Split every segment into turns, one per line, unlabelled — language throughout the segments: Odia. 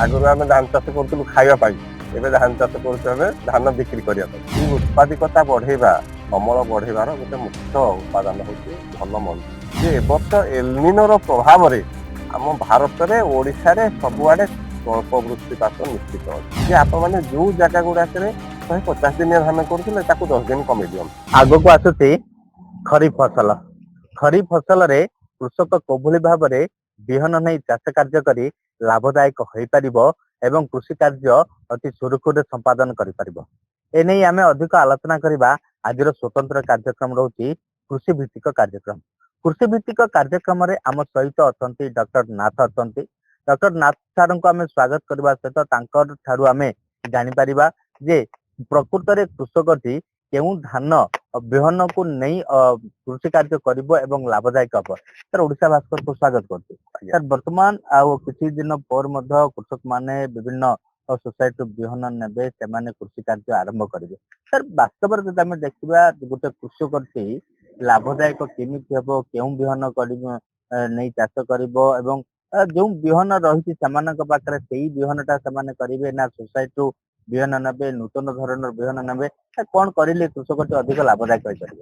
ଆଗରୁ ଆମେ ଧାନ ଚାଷ କରୁଥିଲୁ ଖାଇବା ପାଇଁ, ଏବେ ଧାନ ଚାଷ କରୁଛୁ ଆମେ ଧାନ ବିକ୍ରି କରିବା ପାଇଁ। ଏହି ଉତ୍ପାଦିକତା ବଢେଇବା, ଅମଳ ବଢେଇବାର ଗୋଟେ ମୁଖ୍ୟ ଉପାଦାନ ହେଉଛି ଭଲ ମଞ୍ଜି। ଯେ ଏ ବର୍ଷ ଏଲନିନୋର ପ୍ରଭାବରେ ଆମ ଭାରତରେ, ଓଡ଼ିଶାରେ ସବୁଆଡେ ସ୍ୱଳ୍ପ ବୃଷ୍ଟିପାତ ନିଶ୍ଚିତ ଅଛି। ଯେ ଆପଣମାନେ ଯୋଉ ଜାଗା ଗୁଡାକରେ 150 ଦିନିଆ ଧାନ କରୁଥିଲେ ତାକୁ 10 ଦିନ କମେଇ ଦିଅନ୍ତୁ।
ଆଗକୁ ଆସୁଛି ଖରିଫ ଫସଲ। ଖରିଫ ଫସଲରେ କୃଷକ କୋଭଳି ଭାବରେ ବିହନ ନେଇ ଚାଷ କାର୍ଯ୍ୟ କରି ଲାଭଦାୟକ ହୋଇପାରିବ ଏବଂ କୃଷି କାର୍ଯ୍ୟ ଅତି ସୁରୁଖୁରୁରେ ସମ୍ପାଦନ କରିପାରିବ। ଏନେଇ ଆମେ ଅଧିକ ଆଲୋଚନା କରିବା। ଆଜିର ସ୍ୱତନ୍ତ୍ର କାର୍ଯ୍ୟକ୍ରମ ରହୁଛି କୃଷି ଭିତ୍ତିକ କାର୍ଯ୍ୟକ୍ରମ। କୃଷି ଭିତ୍ତିକ କାର୍ଯ୍ୟକ୍ରମରେ ଆମ ସହିତ ଅଛନ୍ତି ଡକ୍ଟର ନାଥ ଅଛନ୍ତି। ଡକ୍ଟର ନାଥ ସାର୍ଙ୍କୁ ଆମେ ସ୍ୱାଗତ କରିବା ସହିତ ତାଙ୍କ ଠାରୁ ଆମେ ଜାଣିପାରିବା ଯେ ପ୍ରକୃତରେ କୃଷକଟି କେଉଁ ଧାନ ବିହନକୁ ନେଇ କୃଷି କାର୍ଯ୍ୟ କରିବ ଏବଂ ଲାଭଦାୟକ ହେବ। ସାର୍, ଓଡ଼ିଶା ଭାସ୍କରକୁ ସ୍ୱାଗତ କରୁଛୁ। ସାର୍, ବର୍ତ୍ତମାନ ଆଉ କିଛି ଦିନ ପରେ ମଧ୍ୟ କୃଷକମାନେ ବିଭିନ୍ନ ସୋସାଇଟିରୁ ବିହନ ନେବେ, ସେମାନେ କୃଷି କାର୍ଯ୍ୟ ଆରମ୍ଭ କରିବେ। ସାର୍, ବାସ୍ତବରେ ଯଦି ଆମେ ଦେଖିବା ଗୋଟେ କୃଷକଟି ଲାଭଦାୟକ କେମିତି ହେବ, କେଉଁ ବିହନ ନେଇ ଚାଷ କରିବ ଏବଂ ଯେଉଁ ବିହନ ରହିଛି ସେମାନଙ୍କ ପାଖରେ ସେଇ ବିହନଟା ସେମାନେ କରିବେ ନା ସୋସାଇଟିରୁ ବିହନ ନେବେ, ନୂତନ ଧରଣର ବିହନ ନେବେ, କଣ କରିଲେ କୃଷକଟି ଅଧିକ ଲାଭଦାୟକ ହୋଇପାରିବ?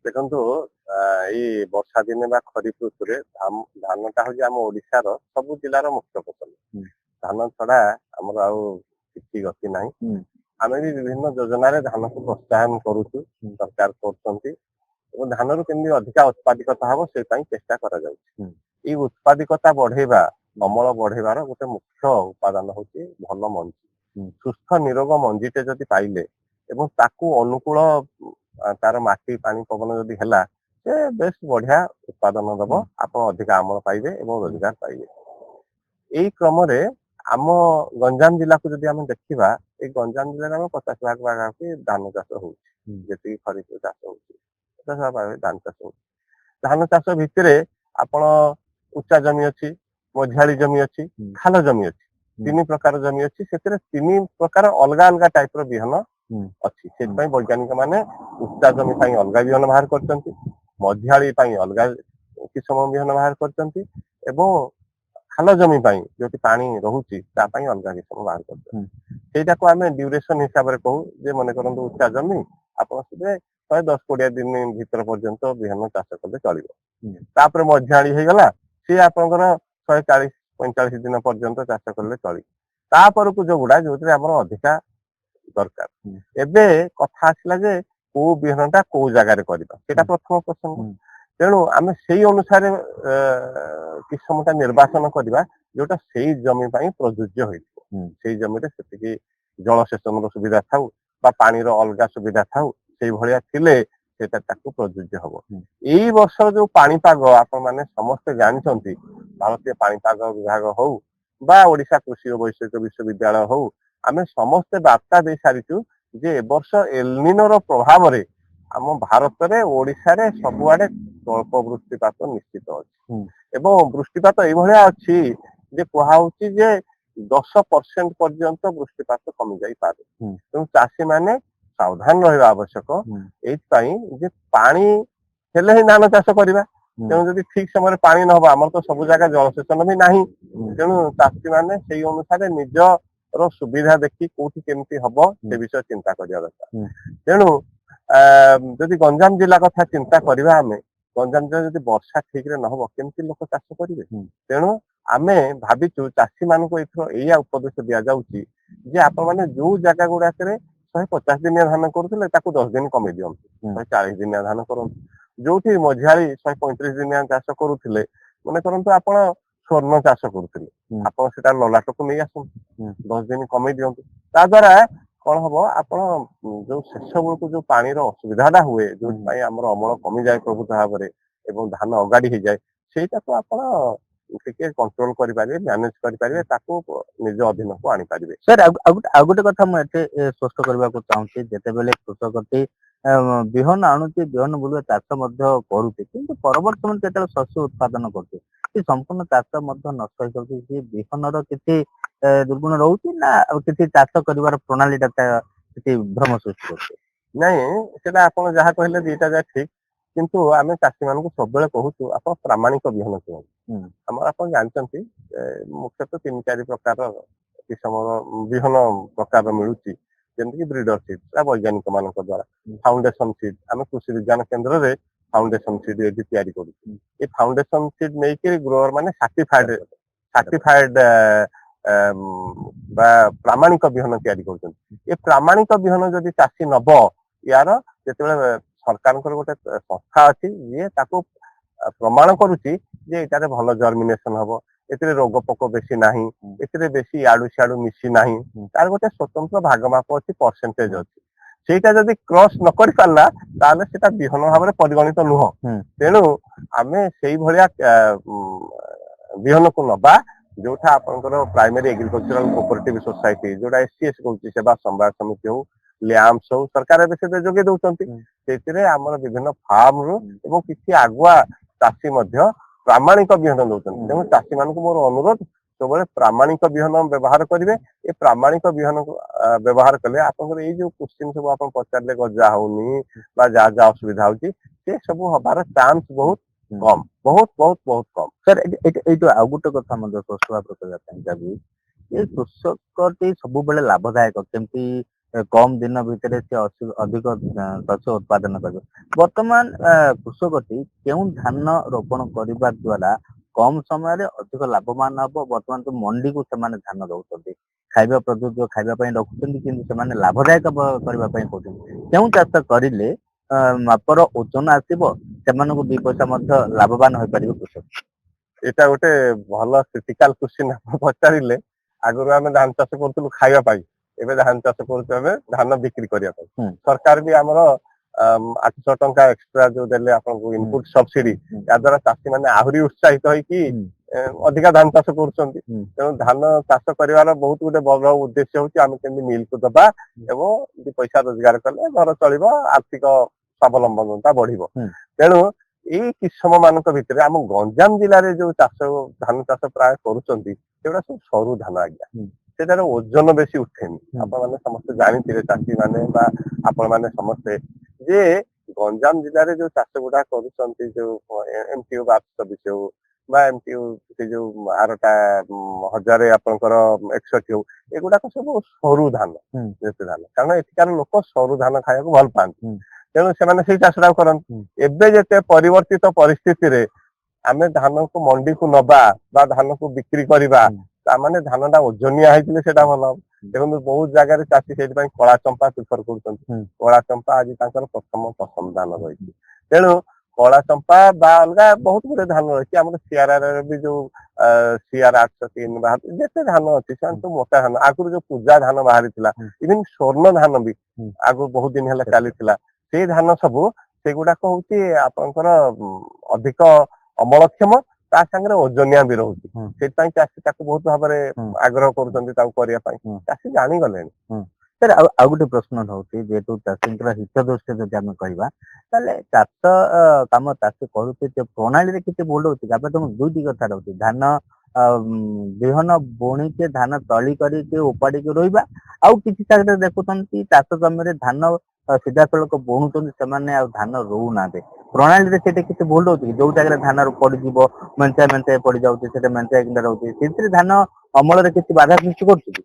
ଦେଖନ୍ତୁ, ଏଇ ବର୍ଷା ଦିନେ ବା ଖରିଫ ଋତୁରେ ଧାନଟା ହଉଛି ଆମ ଓଡ଼ିଶାର ସବୁ ଜିଲ୍ଲାର ମୁଖ୍ୟ ଫସଲ। ଧାନ ଛଡା ଆମର ଆଉ କିଛି ଗତି ନାହିଁ। ଆମେ ବି ବିଭିନ୍ନ ଯୋଜନାରେ ଧାନକୁ ପ୍ରୋତ୍ସାହନ କରୁଛୁ, ସରକାର କରୁଛନ୍ତି ଏବଂ ଧାନରୁ କେମିତି ଅଧିକା ଉତ୍ପାଦିକତା ହବ ସେ ପାଇଁ ଚେଷ୍ଟା କରାଯାଉଛି। ଏଇ ଉତ୍ପାଦିକତା ବଢେଇବା, ଅମଳ ବଢେଇବାର ଗୋଟେ ମୁଖ୍ୟ ଉପାଦାନ ହଉଛି ଭଲ ମଞ୍ଜି। ସୁସ୍ଥ ନିରୋଗ ମଞ୍ଜିଟେ ଯଦି ପାଇଲେ ଏବଂ ତାକୁ ଅନୁକୂଳ ତାର ମାଟି, ପାଣି, ପବନ ଯଦି ହେଲା, ସେ ବେଶ ବଢିଆ ଉତ୍ପାଦନ ଦବ। ଆପଣ ଅଧିକା ଅମଳ ପାଇବେ ଏବଂ ରୋଜଗାର ପାଇବେ। ଏଇ କ୍ରମରେ ଆମ ଗଞ୍ଜାମ ଜିଲ୍ଲାକୁ ଯଦି ଆମେ ଦେଖିବା, ଏଇ ଗଞ୍ଜାମ ଜିଲ୍ଲାରେ ଆମେ 50 ଭାଗ ପାଖାପାଖି ଧାନ ଚାଷ ହଉଛି। ଯେତିକି ଖରିଫ ଚାଷ ହଉଛି 50 ଭାଗ ପାଖାପାଖି ଧାନ ଚାଷ ହଉଛି। ଧାନ ଚାଷ ଭିତରେ ଆପଣ ଉଚ୍ଚା ଜମି ଅଛି, ମଝିଆଳି ଜମି ଅଛି, ଖାଲ ଜମି ଅଛି। 3 ପ୍ରକାର ଜମି ଅଛି। ସେଥିରେ 3 ପ୍ରକାର ଅଲଗା ଅଲଗା ଟାଇପର ବିହନ ଅଛି। ସେଥିପାଇଁ ବୈଜ୍ଞାନିକ ମାନେ ଉଚ୍ଚା ଜମି ପାଇଁ ଅଲଗା ବିହନ ବାହାର କରିଛନ୍ତି, ମଝିଆଳି ପାଇଁ ଅଲଗା କିସମ ବିହନ ବାହାର କରିଛନ୍ତି ଏବଂ ଖାଲ ଜମି ପାଇଁ ଯୋଉଠି ପାଣି ରହୁଛି ତା ପାଇଁ ଅଲଗା କିସମ ବାହାର କରିଛନ୍ତି। ସେଇଟାକୁ ଆମେ ଡ୍ୟୁରେସନ ହିସାବରେ କହୁ ଯେ, ମନେ କରନ୍ତୁ ଉଚ୍ଚା ଜମି, ଆପଣ ସେଥିରେ 110-20 ଦିନ ଭିତର ପର୍ଯ୍ୟନ୍ତ ବିହନ ଚାଷ କଲେ ଚଳିବ। ତାପରେ ମଝିଆଳି ହେଇଗଲା, ସିଏ ଆପଣଙ୍କର 140-45 ଦିନ ପର୍ଯ୍ୟନ୍ତ ଚାଷ କଲେ ଚଳିବ। ତାପରକୁ ଯୋଉଗୁଡା ଯୋଉଥିରେ ଆମର ଅଧିକା ଦରକାର। ଏବେ କଥା ଆସିଲା ଯେ କୋଉ ବିହନଟା କୋଉ ଜାଗାରେ କରିବା, ସେଇଟା ପ୍ରଥମ ପ୍ରସଙ୍ଗ। ତେଣୁ ଆମେ ସେଇ ଅନୁସାରେ କିସମଟା ନିର୍ବାଚନ କରିବା ଯୋଉଟା ସେଇ ଜମି ପାଇଁ ପ୍ରଯୁଜ୍ୟ ହୋଇଥିବ। ସେଇ ଜମିରେ ସେତିକି ଜଳସେଚନର ସୁବିଧା ଥାଉ ବା ପାଣିର ଅଲଗା ସୁବିଧା ଥାଉ, ସେଇଭଳିଆ ଥିଲେ ସେଇଟା ତାକୁ ପ୍ରଯୁଜ୍ୟ ହବ। ଏଇ ବର୍ଷର ଯୋଉ ପାଣିପାଗ ଆପଣ ମାନେ ସମସ୍ତେ ଜାଣିଛନ୍ତି, ଭାରତୀୟ ପାଣିପାଗ ବିଭାଗ ହଉ ବା ଓଡ଼ିଶା କୃଷି ଓ ବୈଷୟିକ ବିଶ୍ୱବିଦ୍ୟାଳୟ ହଉ, ଆମେ ସମସ୍ତେ ବାର୍ତ୍ତା ଦେଇ ସାରିଛୁ ଯେ ଏ ବର୍ଷ ଏଲନିନୋର ପ୍ରଭାବରେ ଆମ ଭାରତରେ, ଓଡ଼ିଶାରେ ସବୁଆଡେ ସ୍ୱଳ୍ପ ବୃଷ୍ଟିପାତ ନିଶ୍ଚିତ ଅଛି। ଏବଂ ବୃଷ୍ଟିପାତ ଏଇଭଳିଆ ଅଛି ଯେ କୁହାହଉଛି ଯେ 10% ପର୍ଯ୍ୟନ୍ତ ବୃଷ୍ଟିପାତ କମି ଯାଇପାରେ। ତେଣୁ ଚାଷୀ ମାନେ ସାବଧାନ ରହିବା ଆବଶ୍ୟକ। ଏଇଥିପାଇଁ ଯେ ପାଣି ହେଲେ ହିଁ ଧାନ ଚାଷ କରିବା। ତେଣୁ ଯଦି ଠିକ ସମୟରେ ପାଣି ନହବ, ଆମର ତ ସବୁ ଜାଗା ଜଳସେଚନ ବି ନାହିଁ। ତେଣୁ ଚାଷୀ ମାନେ ସେଇ ଅନୁସାରେ ନିଜର ସୁବିଧା ଦେଖି କୋଉଠି କେମିତି ହବ ସେ ବିଷୟ ଚିନ୍ତା କରିବା ଦରକାର। ତେଣୁ ଯଦି ଗଞ୍ଜାମ ଜିଲ୍ଲା କଥା ଚିନ୍ତା କରିବା, ଆମେ ଗଞ୍ଜାମ ଜିଲ୍ଲାରେ ଯଦି ବର୍ଷା ଠିକରେ ନହବ କେମିତି ଲୋକ ଚାଷ କରିବେ? ତେଣୁ ଆମେ ଭାବିଛୁ ଚାଷୀ ମାନଙ୍କୁ ଏଥର ଏଇଆ ଉପଦେଶ ଦିଆଯାଉଛି ଯେ ଆପଣମାନେ ଯୋଉ ଜାଗା ଗୁଡାକରେ 150 ଦିନିଆ ଧାନ କରୁଥିଲେ ତାକୁ 10 ଦିନ କମେଇ ଦିଅନ୍ତୁ, 140 ଦିନିଆ ଧାନ କରନ୍ତୁ। ଯୋଉଠି ମଝିଆଳି 135 ଦିନିଆ ଚାଷ କରୁଥିଲେ, ମନେ କରନ୍ତୁ ଆପଣ ସ୍ୱର୍ଣ୍ଣ ଚାଷ କରୁଥିଲେ, ଆପଣ ସେଟା ଲଲାଟକୁ ନେଇ ଆସନ୍ତୁ, 10 ଦିନ କମେଇ ଦିଅନ୍ତୁ। ତା ଦ୍ଵାରା କଣ ହବ, ଆପଣ ଯୋଉ ଶେଷ ବେଳକୁ ଯୋଉ ପାଣିର ଅସୁବିଧାଟା ହୁଏ, ଯୋଉଥିପାଇଁ ଆମର ଅମଳ କମିଯାଏ ପ୍ରଭୁତ ଭାବରେ ଏବଂ ଧାନ ଅଗାଡି ହେଇଯାଏ, ସେଇଟାକୁ ଆପଣ ଟିକେ କଣ୍ଟ୍ରୋଲ କରିପାରିବେ, ମ୍ୟାନେଜ କରିପାରିବେ, ତାକୁ ନିଜ ଅଧୀନକୁ ଆଣିପାରିବେ।
ସାର୍, ଆଉ ଗୋଟେ କଥା ମୁଁ ଏତେ ସ୍ପଷ୍ଟ କରିବାକୁ ଚାହୁଁଛି, ଯେତେବେଳେ କୃଷକଟି ବିହନ ଆଣୁଛି, ବିହନ ବୁଲିବା ଚାଷ ମଧ୍ୟ କରୁଛି, କିନ୍ତୁ ପରବର୍ତ୍ତୀ ସମୟରେ ଯେତେବେଳେ ଶସ୍ୟ ଉତ୍ପାଦନ କରୁଛି, ସେ ସମ୍ପୂର୍ଣ୍ଣ ଚାଷ ମଧ୍ୟ ନଷ୍ଟ ହେଇଯାଉଛି। ସେ ବିହନର କିଛି ଦୁର୍ଗୁଣ ରହୁଛି ନା କିଛି ଚାଷ କରିବାର ପ୍ରଣାଳୀଟା କିଛି ଭ୍ରମ ସୃଷ୍ଟି କରୁଛି?
ନାଇଁ, ସେଟା ଆପଣ ଯାହା କହିଲେ ଦିଟା ଯାକ ଠିକ। କିନ୍ତୁ ଆମେ ଚାଷୀ ମାନଙ୍କୁ ସବୁବେଳେ କହୁଛୁ ଆପଣ ପ୍ରାମାଣିକ ବିହନ କିଣନ୍ତୁ।
ହୁଁ।
ଆମର ଆପଣ ଜାଣିଛନ୍ତି ମୁଖ୍ୟତଃ 3-4 ପ୍ରକାର କିସମର ବିହନ ପ୍ରକାର ମିଳୁଛି, ଯେମିତିକି ବ୍ରିଡର ସିଡ୍ ବୈଜ୍ଞାନିକ ମାନଙ୍କ ଦ୍ଵାରା, ଫାଉଣ୍ଡେସନ ସିଡ୍ ଆମେ କୃଷି ବିଜ୍ଞାନ କେନ୍ଦ୍ରରେ ଫାଉଣ୍ଡେସନ ସିଡ୍ ଏଠି ତିଆରି କରୁଛୁ। ଏ ଫାଉଣ୍ଡେସନ ସିଡ୍ ନେଇକି ଗ୍ରୋଅର ମାନେ ସାର୍ଟିଫାଏଡ ବା ପ୍ରାମାଣିକ ବିହନ ତିଆରି କରୁଛନ୍ତି। ଏ ପ୍ରାମାଣିକ ବିହନ ଯଦି ଚାଷୀ ନବ, ୟାର ଯେତେବେଳେ ସରକାରଙ୍କର ଗୋଟେ ସଂସ୍ଥା ଅଛି ଯିଏ ତାକୁ ପ୍ରମାଣ କରୁଛି ଯେ ଏଟାରେ ଭଲ ଜର୍ମିନେସନ ହବ, ଏଥିରେ ରୋଗ ପୋକ ବେଶୀ ନାହିଁ, ଏଥିରେ ବେଶୀ ଇଆଡୁ ସିଆଡୁ ମିଶି ନାହିଁ, ତାର ଗୋଟେ ସ୍ୱତନ୍ତ୍ର ଭାଗ ମାପ ଅଛି, ପରସେଣ୍ଟେଜ ଅଛି। ସେଇଟା ଯଦି କ୍ରସ୍ ନ କରି ପାରିଲା ତାହେଲେ ସେଟା ବିହନ ଭାବରେ ପରିଗଣିତ ନୁହଁ। ତେଣୁ ଆମେ ସେଇଭଳିଆ ବିହନକୁ ନବା ଯୋଉଟା ଆପଣଙ୍କର ପ୍ରାଇମେରୀ ଏଗ୍ରିକଲଚରାଲ କୋଅପରେଟିଭ ସୋସାଇଟି, ଯୋଉଟା SCS କହୁଛି, ସେବା ସମବାୟ ସମିତି ହଉ, ଲ୍ୟାମ୍ପସ ହଉ, ସରକାର ଏବେ ସେଥିରେ ଯୋଗେଇ ଦଉଛନ୍ତି। ସେଥିରେ ଆମର ବିଭିନ୍ନ ଫାର୍ମରୁ ଏବଂ କିଛି ଆଗୁଆ ଚାଷୀ ମଧ୍ୟ ପ୍ରାମାଣିକ ବିହନ ଦଉଛନ୍ତି। ତେଣୁ ଚାଷୀ ମାନଙ୍କୁ ମୋର ଅନୁରୋଧ, ସବୁବେଳେ ପ୍ରାମାଣିକ ବିହନ ବ୍ୟବହାର କରିବେ। ଏ ପ୍ରାମାଣିକ ବିହନ ବ୍ୟବହାର କଲେ ଆପଣଙ୍କର ଏଇ ଯୋଉ କୋଶ୍ଚିନ୍ ସବୁ ଆପଣ ପଚାରିଲେ, ଗଜା ହଉନି ବା ଯାହା ଯାହା ଅସୁବିଧା ହଉଛି, ସେ ସବୁ ହବାର ଚାନ୍ସ ବହୁତ କମ, ବହୁତ ବହୁତ ବହୁତ କମ।
ସାର୍ ଏଇଠୁ ଆଉ ଗୋଟେ କଥା ମଧ୍ୟ ସ୍ପଷ୍ଟ ଭାବରେ କହିବା ପାଇଁ ଚାହିଁବି, ଏ କୃଷକଟି ସବୁବେଳେ ଲାଭଦାୟକ, କେମିତି କମ ଦିନ ଭିତରେ ସେ ଅଧିକ ଶସ୍ୟ ଉତ୍ପାଦନ କରିବ। ବର୍ତ୍ତମାନ କୃଷକଟି କେଉଁ ଧାନ ରୋପଣ କରିବା ଦ୍ଵାରା କମ ସମୟରେ ଅଧିକ ଲାଭବାନ ହବ? ବର୍ତ୍ତମାନ ତ ମଣ୍ଡିକୁ ସେମାନେ ଧାନ ଦଉଛନ୍ତି, ଖାଇବା ପ୍ରଯୋଜ୍ୟ ଖାଇବା ପାଇଁ ରଖୁଛନ୍ତି, କିନ୍ତୁ ସେମାନେ ଲାଭଦାୟକ କରିବା ପାଇଁ କହୁଛନ୍ତି। କେଉଁ ଚାଷ କରିଲେ ମାପର ଓଜନ ଆସିବ, ସେମାନଙ୍କୁ 2 ପଇସା ମଧ୍ୟ ଲାଭବାନ ହୋଇପାରିବ କୃଷକ?
ଏଇଟା ଗୋଟେ ଭଲ କ୍ରିଟିକାଲ କ୍ୱେଶ୍ଚିନ୍ ଆପଣ ପଚାରିଲେ। ଆଗରୁ ଆମେ ଧାନ ଚାଷ କରୁଥିଲୁ ଖାଇବା ପାଇଁ, ଏବେ ଧାନ ଚାଷ କରୁଛୁ ଆମେ ଧାନ ବିକ୍ରି କରିବା ପାଇଁ। ସରକାର ବି ଆମର 800 ଟଙ୍କା ଏକ୍ସଟ୍ରା ଯୋଉ ଦେଲେ ଆପଣଙ୍କୁ ଇନପୁଟ ସବସିଡି, ୟା ଦ୍ୱାରା ଚାଷୀ ମାନେ ଆହୁରି ଉତ୍ସାହିତ ହେଇକି ଅଧିକା ଧାନ ଚାଷ କରୁଛନ୍ତି। ତେଣୁ ଧାନ ଚାଷ କରିବାର ବହୁତ ଗୋଟେ ବଡ ଉଦ୍ଦେଶ୍ୟ ହଉଛି ଆମେ କେମିତି ମିଲକୁ ଦବା ଏବଂ 2 ପଇସା ରୋଜଗାର କଲେ ଘର ଚଳିବ, ଆର୍ଥିକ ସ୍ୱାବଲମ୍ବନତା ବଢିବ। ତେଣୁ ଏଇ କିସମ ମାନଙ୍କ ଭିତରେ ଆମ ଗଞ୍ଜାମ ଜିଲ୍ଲାରେ ଯୋଉ ଧାନ ଚାଷ ପ୍ରାୟ କରୁଛନ୍ତି, ସେଗୁଡା ସବୁ ସରୁ ଧାନ ଆଜ୍ଞା। ସେଟାର ଓଜନ ବେଶୀ ଉଠେନି। ଆପଣ ମାନେ ସମସ୍ତେ ଜାଣିଥିବେ, ଚାଷୀ ମାନେ ବା ଆପଣ ମାନେ ସମସ୍ତେ, ଯେ ଗଞ୍ଜାମ ଜିଲ୍ଲାରେ ଯୋଉ ଚାଷ ଗୁଡା କରୁଛନ୍ତି, ଯୋଉ MTU 1220 ହଉ ବା MTU ସେ ଯୋଉ 1000 ଆପଣଙ୍କର 61 ହଉ, ଏଗୁଡାକ ସବୁ ସରୁ ଧାନ, ଯେତେ ଧାନ, କାରଣ ଏଠିକାର ଲୋକ ସରୁ ଧାନ ଖାଇବାକୁ ଭଲ ପାଆନ୍ତି। ତେଣୁ ସେମାନେ ସେଇ ଚାଷଟାକୁ କରନ୍ତି। ଏବେ ଯେତେ ପରିବର୍ତ୍ତିତ ପରିସ୍ଥିତିରେ ଆମେ ଧାନକୁ ମଣ୍ଡିକୁ ନବା ବା ଧାନକୁ ବିକ୍ରି କରିବା, ତାମାନେ ଧାନଟା ଓଜନିଆ ହେଇଥିଲେ ସେଟା ଭଲ ହବ। ଦେଖନ୍ତୁ ବହୁତ ଜାଗାରେ ଚାଷୀ ସେଇଥିପାଇଁ କଳା ଚମ୍ପା ପ୍ରିଫର କରୁଛନ୍ତି। କଳା ଚମ୍ପା ଆଜି ତାଙ୍କର ପ୍ରଥମ ପସନ୍ଦ ଧାନ ରହିଛି। ତେଣୁ କଳା ଚମ୍ପା ବା ଅଲଗା ବହୁତ ଗୁଡେ ଧାନ ରହିଛି। ଆମର CRR ବି ଯୋଉ CR 803 ବାହାରୁଛି, ଯେତେ ଧାନ ଅଛି ସେମାନେ ସବୁ ମୋଟା ଧାନ। ଆଗରୁ ଯୋଉ ପୂଜା ଧାନ ବାହାରିଥିଲା, ଇଭେନ ସ୍ୱର୍ଣ୍ଣ ଧାନ ବି ଆଗରୁ ବହୁତ ଦିନ ହେଲା ଚାଲିଥିଲା, ସେଇ ଧାନ ସବୁ, ସେଗୁଡାକ ହଉଛି ଆପଣଙ୍କର ଅଧିକ ଅମଳକ୍ଷମ, ତା ସାଙ୍ଗରେ ଓଜନିଆ ବି ରହୁଛି। ସେଥିପାଇଁ ଚାଷୀ ତାକୁ ବହୁତ ଭାବରେ ଆଗ୍ରହ କରୁଛନ୍ତି ତାକୁ କରିବା ପାଇଁ। ଚାଷୀ ଜାଣିଗଲେଣି।
ସାର୍ ଆଉ ଗୋଟେ ପ୍ରଶ୍ନ ରହୁଛି, ଯେହେତୁ ଚାଷୀଙ୍କର ହିତ ଦୃଷ୍ଟିରେ ଯଦି ଆମେ କହିବା, ତାହେଲେ ଚାଷ କାମ ଚାଷୀ କରୁଛି, ସେ ପ୍ରଣାଳୀରେ କିଛି ଭୁଲ ରହୁଛି? ତାପରେ ତମ 2ଟି କଥା ରହୁଛି, ଧାନ ବିହନ ବୁଣିକି ଧାନ ତଳି କରିକି ଉପାଡ଼ିକି ରୋଇବା, ଆଉ କିଛି ଜାଗାରେ ଦେଖୁଛନ୍ତି ଚାଷ ଜମିରେ ଧାନ ସିଧାସଳଖ ବୁଣୁଛନ୍ତି, ସେମାନେ ଆଉ ଧାନ ରୋଉନାହାନ୍ତି। ପ୍ରଣାଳୀରେ ସେଠି କିଛି ଭୁଲ ରହୁଛି କି? ଯୋଉ ଜାଗାରେ ଧାନ ପଡିଯିବ, ମେଞ୍ଚା ପଡିଯାଉଛି, ସେଟା ମେଞ୍ଚା କିନା ରହୁଛି, ସେଥିରେ ଧାନ ଅମଳରେ କିଛି ବାଧା ସୃଷ୍ଟି କରୁଛି କି?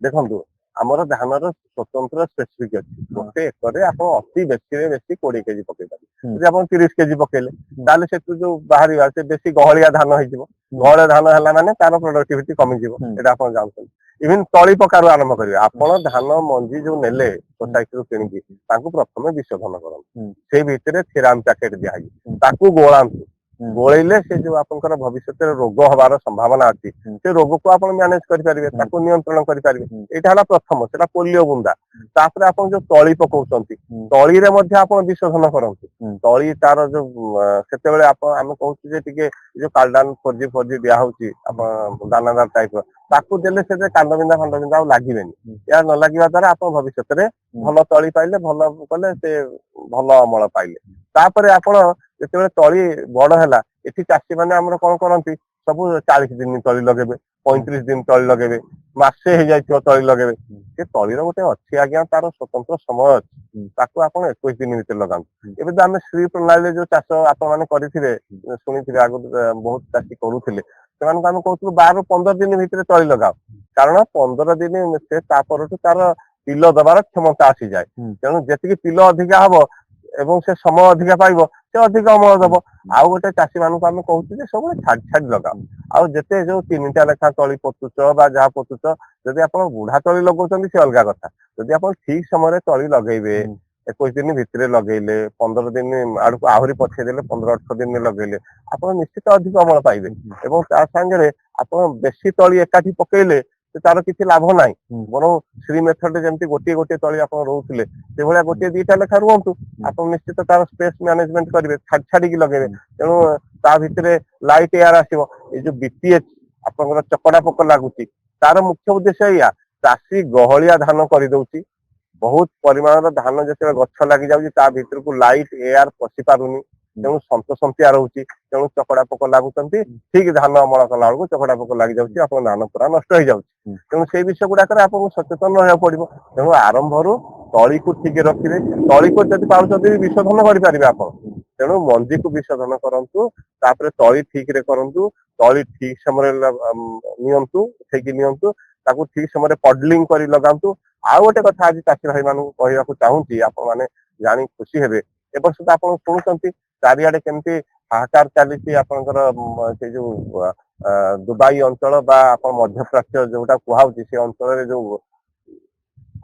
ଦେଖନ୍ତୁ, ଆମର ଧାନର ସ୍ୱତନ୍ତ୍ର ସ୍ପେସିଫିକ ଅଛି। ଗୋଟେ ଏକରରେ ଆପଣ ଅତି ବେଶୀରେ ବେଶୀ 20 କେଜି ପକେଇ ପାରିବେ। ଯଦି ଆପଣ 30 କେଜି ପକେଇଲେ, ତାହେଲେ ସେଠୁ ଯୋଉ ବାହାରିବା ସେ ବେଶୀ ଗହଳିଆ ଧାନ ହେଇଯିବ। ଗହଳିଆ ଧାନ ହେଲା ମାନେ ତାର ପ୍ରଡକ୍ଟିଭିଟି କମିଯିବ, ଏଇଟା ଆପଣ ଜାଣୁଛନ୍ତି। ଇଭେନ ତଳି ପକାରୁ ଆରମ୍ଭ କରିବେ, ଆପଣ ଧାନ ମଞ୍ଜି ଯୋଉ ନେଲେ ସୋସାଇଟିରୁ କିଣିକି, ତାଙ୍କୁ ପ୍ରଥମେ ବିଶୋଧନ କରନ୍ତୁ। ସେଇ ଭିତରେ ଥିରାମ ପ୍ୟାକେଟ ଦିଆହେଇଛି, ତାକୁ ଗୋଳାନ୍ତୁ। ଗୋଳେଇଲେ ସେ ଯୋଉ ଆପଣଙ୍କର ଭବିଷ୍ୟତରେ ରୋଗ ହବାର ସମ୍ଭାବନା ଅଛି, ସେ ରୋଗକୁ ଆପଣ ମ୍ୟାନେଜ କରିପାରିବେ, ତାକୁ ନିୟନ୍ତ୍ରଣ କରିପାରିବେ। ଏଇଟା ହେଲା ପ୍ରଥମ, ସେଟା ପୋଲିଓ ବୁନ୍ଦା। ତାପରେ ଆପଣ ଯୋଉ ତଳି ପକଉଛନ୍ତି, ତଳିରେ ମଧ୍ୟ ଆପଣ ବିଶୋଧନ କରନ୍ତୁ। ତଳି ତାର ଯୋଉ ସେତେବେଳେ ଆମେ କହୁଛୁ ଯେ ଟିକେ ଯୋଉ କାଲଡାନ 4G ଦିଆ ହଉଛି ଆପଣ ଦାନାଦାର ଟାଇପର, ତାକୁ ଦେଲେ ସେଥିରେ କାଣ୍ଡବିନ୍ଧା ଫାଣ୍ଡବିନ୍ଧା ଆଉ ଲାଗିବେନି। ଏହା ନ ଲାଗିବା ଦ୍ୱାରା ଆପଣ ଭବିଷ୍ୟତରେ ଭଲ ତଳି ପାଇଲେ, ଭଲ କଲେ, ସେ ଭଲ ଅମଳ ପାଇଲେ। ତାପରେ ଆପଣ ଯେତେବେଳେ ତଳି ବଡ ହେଲା, ଏଠି ଚାଷୀ ମାନେ ଆମର କଣ କରନ୍ତି, ସବୁ 40 ଦିନ ତଳି ଲଗେଇବେ, 35 ଦିନ ତଳି ଲଗେଇବେ, ମାସେ ହେଇଯାଇଥିବ ତଳି ଲଗେଇବେ। ସେ ତଳିର ଗୋଟେ ଅଛି ଆଜ୍ଞା, ତାର ସ୍ୱତନ୍ତ୍ର ସମୟ ଅଛି। ତାକୁ ଆପଣ 21 ଦିନ ଭିତରେ ଲଗାନ୍ତୁ। ଏବେ ତ ଆମେ ଶ୍ରୀ ପ୍ରଣାଳୀରେ ଯୋଉ ଚାଷ ଆପଣ ମାନେ କରିଥିବେ ଶୁଣିଥିବେ ଆଗରୁ ବହୁତ ଚାଷୀ କରୁଥିଲେ, ସେମାନଙ୍କୁ ଆମେ କହୁଥିଲୁ 12 ରୁ 15 ଦିନ ଭିତରେ ତଳି ଲଗାଅ, କାରଣ 15 ଦିନ ସେ ତା ପରଠୁ ତାର ପିଲ ଦବାର କ୍ଷମତା ଆସିଯାଏ। ତେଣୁ ଯେତିକି ପିଲ ଅଧିକା ହବ ଏବଂ ସେ ସମୟ ଅଧିକା ପାଇବ ସେ ଅଧିକ ଅମଳ ଦବ। ଆଉ ଗୋଟେ ଚାଷୀ ମାନଙ୍କୁ ଆମେ କହୁଛୁ ଯେ ସବୁବେଳେ ଛାଡି ଛାଡି ଲଗାଅ। ଆଉ ଯେତେ ଯୋଉ 3ଟା ଲେଖା ତଳି ପୋତୁଛ ବା ଯାହା ପୋତୁଛ, ଯଦି ଆପଣ ବୁଢା ତଳି ଲଗାଉଛନ୍ତି ସେ ଅଲଗା କଥା। ଯଦି ଆପଣ ଠିକ ସମୟରେ ତଳି ଲଗେଇବେ, 21 ଦିନ ଭିତରେ ଲଗେଇଲେ, 15 ଦିନ ଆଡକୁ ଆହୁରି ପଛେଇଦେଲେ 15-18 ଦିନରେ ଲଗେଇଲେ, ଆପଣ ନିଶ୍ଚିତ ଅଧିକ ଅମଳ ପାଇବେ। ଏବଂ ତା ସାଙ୍ଗରେ ଆପଣ ବେଶୀ ତଳି ଏକାଠି ପକେଇଲେ ତାର କିଛି ଲାଭ ନାହିଁ। ବରଂ ଶ୍ରୀ ମେଥଡରେ ଯେମିତି ଗୋଟିଏ ଗୋଟିଏ ତଳି ଆପଣ ରହୁଥିଲେ, ସେଭଳିଆ ଗୋଟିଏ 2ଟା ଲେଖା ରୁହନ୍ତୁ। ଆପଣ ନିଶ୍ଚିତ ତାର ସ୍ପେସ ମ୍ୟାନେଜମେଣ୍ଟ କରିବେ, ଛାଡି ଛାଡିକି ଲଗେଇବେ। ତେଣୁ ତା ଭିତରେ ଲାଇଟ୍ ଏୟାର ଆସିବ। ଏଇ ଯୋଉ BPH ଆପଣଙ୍କର ଚକଡା ପୋକ ଲାଗୁଛି, ତାର ମୁଖ୍ୟ ଉଦ୍ଦେଶ୍ୟ ଏଇଆ, ଚାଷୀ ଗହଳିଆ ଧାନ କରିଦଉଛି। ବହୁତ ପରିମାଣର ଧାନ ଯେତେବେଳେ ଗଛ ଲାଗି ଯାଉଛି ତା ଭିତରକୁ ଲାଇଟ୍ ଏୟାର ପଶି ପାରୁନି, ତେଣୁ ସନ୍ତସନ୍ତିଆ ରହୁଛି। ତେଣୁ ଚକଡା ପୋକ ଲାଗୁଛନ୍ତି, ଠିକ ଧାନ ଅମଳ କଲା ବେଳକୁ ଚକଡା ପୋକ ଲାଗିଯାଉଛି, ଆପଣଙ୍କ ଧାନ ପୁରା ନଷ୍ଟ ହେଇଯାଉଛି। ତେଣୁ ସେଇ ବିଷୟ ଗୁଡାକରେ ଆପଣଙ୍କୁ ସଚେତନ ରହିବାକୁ ପଡିବ। ତେଣୁ ଆରମ୍ଭରୁ ତଳିକୁ ଠିକ ରଖିବେ। ତଳିକୁ ଯଦି ପାରୁଛନ୍ତି ବିଶୋଧନ କରିପାରିବେ ଆପଣ, ତେଣୁ ମଞ୍ଜିକୁ ବିଶୋଧନ କରନ୍ତୁ, ତାପରେ ତଳି ଠିକରେ କରନ୍ତୁ। ତଳି ଠିକ ସମୟରେ ନିଅନ୍ତୁ, ଉଠେଇକି ନିଅନ୍ତୁ, ତାକୁ ଠିକ ସମୟରେ ପଡଲିଂ କରି ଲଗାନ୍ତୁ। ଆଉ ଗୋଟେ କଥା ଆଜି ଚାଷୀ ଭାଇ ମାନଙ୍କୁ କହିବାକୁ ଚାହୁଁଛି, ଆପଣ ମାନେ ଜାଣି ଖୁସି ହେବେ। ଏ ବର୍ଷ ତ ଆପଣ ଶୁଣୁଛନ୍ତି ଚାରିଆଡେ କେମିତି ହାହାକାର ଚାଲିଛି ଆପଣଙ୍କର ସେ ଯୋଉ ଦୁବାଇ ଅଞ୍ଚଳ ବା ଆପଣ ମଧ୍ୟପ୍ରାଚ୍ୟ ଯୋଉଟା କୁହାଉଛି, ସେ ଅଞ୍ଚଳରେ ଯୋଉ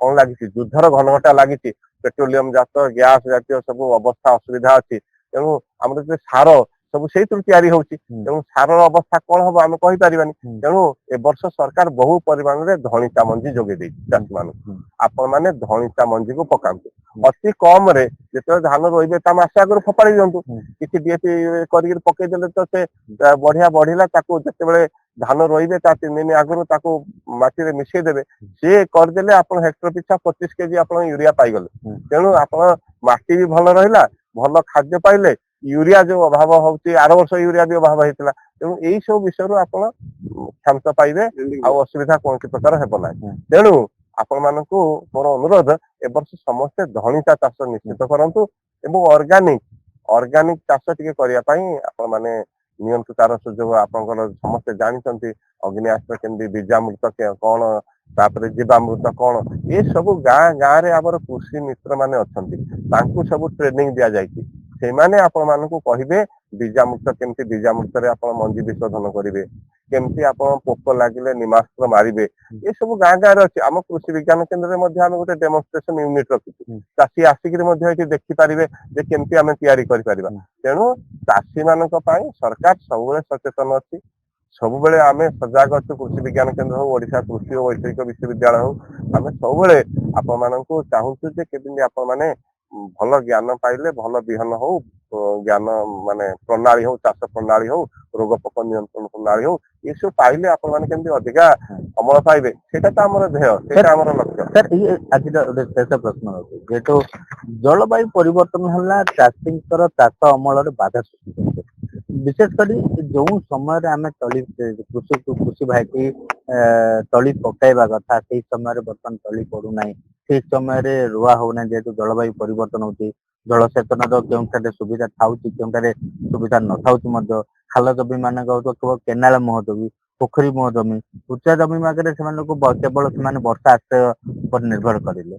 କଣ ଲାଗିଛି, ଯୁଦ୍ଧର ଘନଘଟା ଲାଗିଛି। ପେଟ୍ରୋଲିୟମ ଜାତ ଗ୍ୟାସ ଜାତୀୟ ସବୁ ଅବସ୍ଥା ଅସୁବିଧା ଅଛି। ତେଣୁ ଆମର ଯେ ସାର ସବୁ ସେଇଥିରୁ ତିଆରି ହଉଛି। ତେଣୁ ସାରର ଅବସ୍ଥା କଣ ହବ ଆମେ କହିପାରିବାନି। ତେଣୁ ଏ ବର୍ଷ ସରକାର ବହୁ ପରିମାଣରେ ଧଣିଚା ମଞ୍ଜି ଯୋଗେଇ ଦେଇଛି ଚାଷୀ ମାନଙ୍କୁ। ଆପଣ ମାନେ ଧଣିଚା ମଞ୍ଜିକୁ ପକାନ୍ତୁ। ଅତି କମ ରେ ଯେତେବେଳେ ଧାନ ରହିବେ ତା ମାସେ ଆଗରୁ ଫୋପାଡ଼ି ଦିଅନ୍ତୁ। କିଛି DAP କରିକି ପକେଇଦେଲେ ତ ସେ ବଢିଆ ବଢିଲା, ତାକୁ ଯେତେବେଳେ ଧାନ ରହିବେ ତା 3 ଦିନ ଆଗରୁ ତାକୁ ମାଟିରେ ମିଶେଇ ଦେବେ। ସିଏ କରିଦେଲେ ଆପଣ ହେକ୍ଟର ପିଛା 25 କେଜି ଆପଣ ୟୁରିଆ ପାଇଗଲେ। ତେଣୁ ଆପଣ ମାଟି ବି ଭଲ ରହିଲା, ଭଲ ଖାଦ୍ୟ ପାଇଲେ। ୟୁରିଆ ଯୋଉ ଅଭାବ ହଉଛି, ଆର ବର୍ଷ ୟୁରିଆ ବି ଅଭାବ ହେଇଥିଲା। ତେଣୁ ଏଇ ସବୁ ବିଷୟରୁ ଆପଣ କ୍ଷାନ୍ତ ପାଇବେ, ଆଉ ଅସୁବିଧା କୌଣସି ପ୍ରକାର ହେବ ନାହିଁ। ତେଣୁ ଆପଣ ମାନଙ୍କୁ ମୋର ଅନୁରୋଧ, ଏ ବର୍ଷ ସମସ୍ତେ ଧଣିଚା ଚାଷ ନିଶ୍ଚିତ କରନ୍ତୁ ଏବଂ ଅର୍ଗାନିକ ଚାଷ ଟିକେ କରିବା ପାଇଁ ଆପଣ ମାନେ ନିଅନ୍ତୁ ତାର ସୁଯୋଗ। ଆପଣଙ୍କର ସମସ୍ତେ ଜାଣିଛନ୍ତି ଅଗ୍ନିଆସ୍ତ୍ର କେମିତି, ବୀଜାମୃତ କଣ, ତାପରେ ଜୀବାମୃତ କଣ, ଏ ସବୁ ଗାଁରେ ଆମର କୃଷି ମିତ୍ର ମାନେ ଅଛନ୍ତି, ତାଙ୍କୁ ସବୁ ଟ୍ରେନିଂ ଦିଆଯାଇଛି। ସେମାନେ ଆପଣ ମାନଙ୍କୁ କହିବେ ବୀଜାମୃତ କେମିତି, ବୀଜାମୃତରେ ଆପଣ ମଞ୍ଜି ବିଶୋଧନ କରିବେ, କେମିତି ଆପଣ ପୋକ ଲାଗିଲେ ନିମାସ୍ତ୍ର ମାରିବେ। ଏ ସବୁ ଗାଁରେ ଅଛି। ଆମ କୃଷି ବିଜ୍ଞାନ କେନ୍ଦ୍ରରେ ମଧ୍ୟ ଆମେ ଗୋଟେ ଡେମନଷ୍ଟ୍ରେସନ ୟୁନିଟ ରଖିଛୁ। ଚାଷୀ ଆସିକିରି ମଧ୍ୟ ଏଠି ଦେଖିପାରିବେ ଯେ କେମିତି ଆମେ ତିଆରି କରିପାରିବା। ତେଣୁ ଚାଷୀ ମାନଙ୍କ ପାଇଁ ସରକାର ସବୁବେଳେ ସଚେତନ ଅଛି। ସବୁବେଳେ ଆମେ ସଜାଗ ଅଛୁ। କୃଷି ବିଜ୍ଞାନ କେନ୍ଦ୍ର ହଉ, ଓଡିଶା କୃଷି ଓ ବୈଷୟିକ ବିଶ୍ୱବିଦ୍ୟାଳୟ ହଉ, ଆମେ ସବୁବେଳେ ଆପଣ ମାନଙ୍କୁ ଚାହୁଁଛୁ ଯେ କେମିତି ଆପଣ ମାନେ ଭଲ ଜ୍ଞାନ ପାଇଲେ, ଭଲ ବିହନ ହଉ, ଜ୍ଞାନ ମାନେ ପ୍ରଣାଳୀ ହଉ, ଚାଷ ପ୍ରଣାଳୀ ହଉ, ରୋଗ ପୋକ ନିୟନ୍ତ୍ରଣ ପ୍ରଣାଳୀ ହଉ, ଏସବୁ ପାଇଲେ ଆପଣ ମାନେ କେମିତି ଅଧିକା ଅମଳ ପାଇବେ, ସେଇଟା ତ ଆମର ଧ୍ୟେୟ, ସେଇଟା ଆମର ଲକ୍ଷ୍ୟ।
ସାର୍ ଏଇ ଆଜିର ଗୋଟେ ଶେଷ ପ୍ରଶ୍ନ ଅଛି, ଯେହେତୁ ଜଳବାୟୁ ପରିବର୍ତ୍ତନ ହେଲା ଚାଷୀଙ୍କର ଚାଷ ଅମଳରେ ବାଧା ସୃଷ୍ଟି କରୁଛି। ବିଶେଷ କରି ଯୋଉ ସମୟରେ ଆମେ କୃଷି ଭାଇଟି ତଳି ପକାଇବା କଥା, ସେଇ ସମୟରେ ବର୍ତ୍ତମାନ ତଳି ପଡୁନାହିଁ। ସେଇ ସମୟରେ ରୁଆ ହଉନାହିଁ, ଯେହେତୁ ଜଳବାୟୁ ପରିବର୍ତ୍ତନ ହଉଛି। ଜଳସେଚନର କେଉଁଠାରେ ସୁବିଧା ଥାଉଛି, କେଉଁଠାରେ ସୁବିଧା ନଥାଉଛି ମଧ୍ୟ। ଖାଲ ଜମି ମାନଙ୍କ କେବଳ କେନାଳ ମୁହଁ ଜମି, ପୋଖରୀ ମୁହଁ ଜମି, ଉଚ୍ଚା ଜମି ମାନଙ୍କରେ ସେମାନଙ୍କୁ କେବଳ ସେମାନେ ବର୍ଷା ଆଶ୍ରୟ ଉପରେ ନିର୍ଭର କରିଲେ।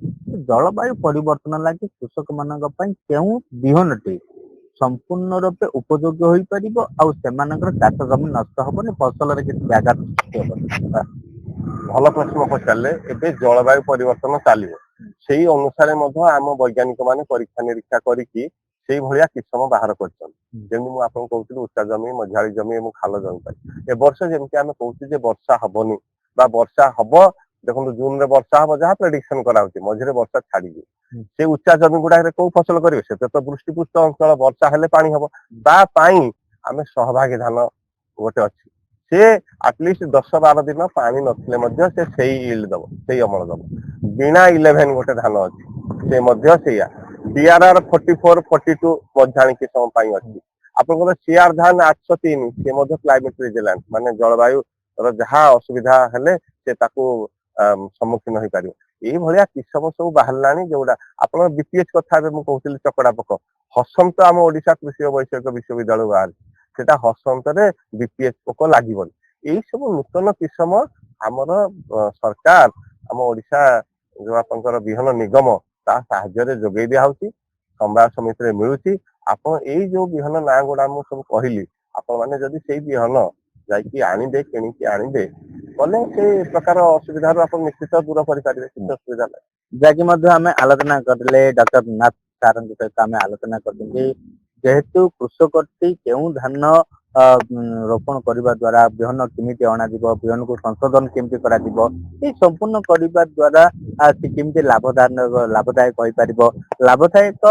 ଜଳବାୟୁ ପରିବର୍ତ୍ତନ ଲାଗି କୃଷକ ମାନଙ୍କ ପାଇଁ କେଉଁ ବିହନଟି ସମ୍ପୂର୍ଣ୍ଣ ରୂପେ ଉପଯୋଗୀ ହୋଇପାରିବ, ଆଉ ସେମାନଙ୍କର ଚାଷ ଜମି ନଷ୍ଟ ହବନି, ଫସଲରେ କିଛି ବ୍ୟାଘାତ ସୃଷ୍ଟି ହବନି?
ଭଲ ପ୍ରଶ୍ନ ପଚାରିଲେ। ଏବେ ଜଳବାୟୁ ପରିବର୍ତ୍ତନ ଚାଲିବ, ସେଇ ଅନୁସାରେ ମଧ୍ୟ ଆମ ବୈଜ୍ଞାନିକ ମାନେ ପରୀକ୍ଷା ନିରୀକ୍ଷା କରିକି ସେଇଭଳିଆ କିସମ ବାହାର କରିଛନ୍ତି। ଯେମିତି ମୁଁ ଆପଣଙ୍କୁ କହୁଥିଲି ଉଚ୍ଚା ଜମି, ମଝାଳି ଜମି ଏବଂ ଖାଲ ଜମି ପାଇଁ ଏ ବର୍ଷ ଯେମିତି ଆମେ କହୁଛୁ ଯେ ବର୍ଷା ହବନି ବା ବର୍ଷା ହବ, ଦେଖନ୍ତୁ ଜୁନରେ ବର୍ଷା ହବ ଯାହା ପ୍ରେଡିକ୍ସନ କରାହଉଛି, ମଝିରେ ବର୍ଷା ଛାଡିଯିବ। ସେ ଉଚ୍ଚା ଜମି ଗୁଡାକରେ କୋଉ ଫସଲ କରିବେ? ସେତେ ତ ବୃଷ୍ଟିପୁଷ୍ଟ ଅଞ୍ଚଳ, ବର୍ଷା ହେଲେ ପାଣି ହବ। ତା ପାଇଁ ଆମେ ସହଭାଗୀ ଧାନ ଗୋଟେ ଅଛି, ସେ ଆଟଲିଷ୍ଟ 10-12 ଦିନ ପାଣି ନଥିଲେ ମଧ୍ୟ ସେ ସେଇ ଇଲ୍ଡ ଦବ, ସେଇ ଅମଳ ଦବ। ବୀଣା 11 ଗୋଟେ ଧାନ ଅଛି, ସେ ମଧ୍ୟ ସେଇଆ। DRR 44, 42 ମଝାଣି କିସମ ପାଇଁ ଅଛି। ଆପଣଙ୍କର CR ଧାନ 803, ସେ ମଧ୍ୟ କ୍ଲାଇମେଟ ରେଜିଲାଣ୍ଟ, ମାନେ ଜଳବାୟୁ ର ଯାହା ଅସୁବିଧା ହେଲେ ସେ ତାକୁ ସମ୍ମୁଖୀନ ହେଇପାରିବ। ଏଇଭଳିଆ କିସମ ସବୁ ବାହାରିଲାଣି ଯୋଉଟା ଆପଣ ବିପିଏଚ୍ କଥା ଏବେ ମୁଁ କହୁଥିଲି ଚକଡା ପୋକ ହସନ୍ତ ଆମ ଓଡିଶା କୃଷି ଓ ବୈଷୟିକ ବିଶ୍ୱବିଦ୍ୟାଳୟ ବାହାରିଛି ସେଟା ହସନ୍ତରେ ବିପିଏଚ୍ ପୋକ ଲାଗିବନି। ଏଇ ସବୁ ନୂତନ କିସମ ଆମର ସରକାର ଆମ ଓଡିଶା ଯୋଉ ଆପଣଙ୍କର ବିହନ ନିଗମ ତା ସାହାଯ୍ୟରେ ଯୋଗେଇ ଦିଆ ହଉଛି ସମବାୟ ସମିତିରେ ମିଳୁଛି। ଆପଣ ଏଇ ଯୋଉ ବିହନ ନାଁ ଗୁଡା ମୁଁ ସବୁ କହିଲି ଆପଣ ମାନେ ଯଦି ସେଇ ବିହନ ଯାଇକି ଆଣିବେ କିଣିକି ଆଣିବେ କଲେ ସେ ପ୍ରକାର ଅସୁବିଧାରୁ ଆପଣ ନିଶ୍ଚିତ ଦୂର କରିପାରିବେ କିଛି ଅସୁବିଧା ନାହିଁ।
ଯାହାକି ମଧ୍ୟ ଆମେ ଆଲୋଚନା କରିଲେ ଡକ୍ଟର ନାଥ ସାରଙ୍କ ସହିତ ଆମେ ଆଲୋଚନା କରିଛନ୍ତି ଯେହେତୁ କୃଷକଟି କେଉଁ ଧାନ ରୋପଣ କରିବା ଦ୍ୱାରା ବିହନ କେମିତି ଅଣାଯିବ ବିହନକୁ ସଂଶୋଧନ କେମିତି କରାଯିବ এই ସମ୍ପୂର୍ଣ୍ଣ କରିବା ଦ୍ୱାରା ସେ କେମିତି ଲାଭଦାୟକ ହୋଇପାରିବ। ଲାଭଦାୟକ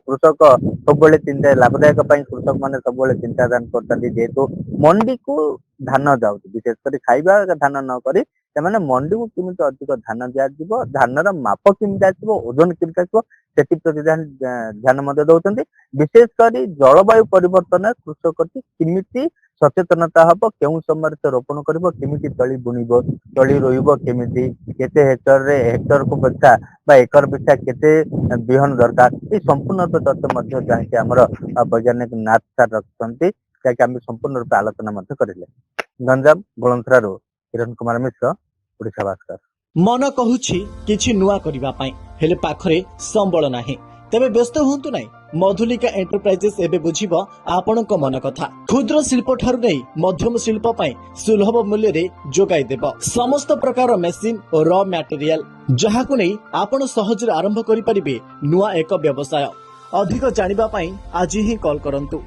କୃଷକ ସବୁବେଳେ ଚିନ୍ତା ଲାଭଦାୟକ ପାଇଁ କୃଷକ ମାନେ ସବୁବେଳେ ଚିନ୍ତାଧାନ କରୁଛନ୍ତି ଯେହେତୁ ମଣ୍ଡିକୁ ଧାନ ଯାଉଛି ବିଶେଷ କରି ଖାଇବା ଧାନ ନ କରି ସେମାନେ ମଣ୍ଡିକୁ କେମିତି ଅଧିକ ଧାନ ଦିଆଯିବ ଧାନର ମାପ କେମିତି ଆସିବ ଓଜନ କେମିତି ଆସିବ ସେଥିପ୍ରତି ଧ୍ୟାନ ମଧ୍ୟ ଦଉଛନ୍ତି। ବିଶେଷ କରି ଜଳବାୟୁ ପରିବର୍ତ୍ତନ କୃଷକଟି କେମିତି ସଚେତନତା ହବ କେଉଁ ସମୟରେ ସେ ରୋପଣ କରିବ କେମିତି ତଳି ବୁଣିବ ତଳି ରୋଇବ କେମିତି କେତେ ହେକ୍ଟରକୁ ପିଛା ବା ଏକର ପିଛା କେତେ ବିହନ ଦରକାର এই ସମ୍ପୂର୍ଣ୍ଣ ତଥ୍ୟ ମଧ୍ୟ ଯାହାକି ଆମର ବୈଜ୍ଞାନିକ ନାଥ ସାର୍ ରଖିଛନ୍ତି ଯାହାକି ଆମେ ସମ୍ପୂର୍ଣ୍ଣ ରୂପେ ଆଲୋଚନା ମଧ୍ୟ କରିଲେ। ଗଞ୍ଜାମ ବୁଲନ୍ଦରାରୁ କିରଣ କୁମାର ମିଶ୍ର ଓଡ଼ିଶା ଭାସ୍କର।
ମନ କହୁଛି କିଛି ନୂଆ କରିବା ପାଇଁ ହେଲେ ପାଖରେ ସମ୍ବଳ ନାହିଁ ତେବେ ବ୍ୟସ୍ତ ହୁଅନ୍ତୁ ନାହିଁ ମଧୁଲିକା ଏଣ୍ଟରପ୍ରାଇଜେସ୍ ଏବେ ବୁଝିବ ଆପଣଙ୍କ ମନ କଥା। କ୍ଷୁଦ୍ର ଶିଳ୍ପ ଠାରୁ ନେଇ ମଧ୍ୟମ ଶିଳ୍ପ ପାଇଁ ସୁଲଭ ମୂଲ୍ୟରେ ଯୋଗାଇ ଦେବ ସମସ୍ତ ପ୍ରକାର ମେସିନ ଓ ର ମ୍ୟାଟେରିଆଲ ଯାହାକୁ ନେଇ ଆପଣ ସହଜରେ ଆରମ୍ଭ କରିପାରିବେ ନୂଆ ଏକ ବ୍ୟବସାୟ। ଅଧିକ ଜାଣିବା ପାଇଁ ଆଜି ହିଁ କଲ୍ କରନ୍ତୁ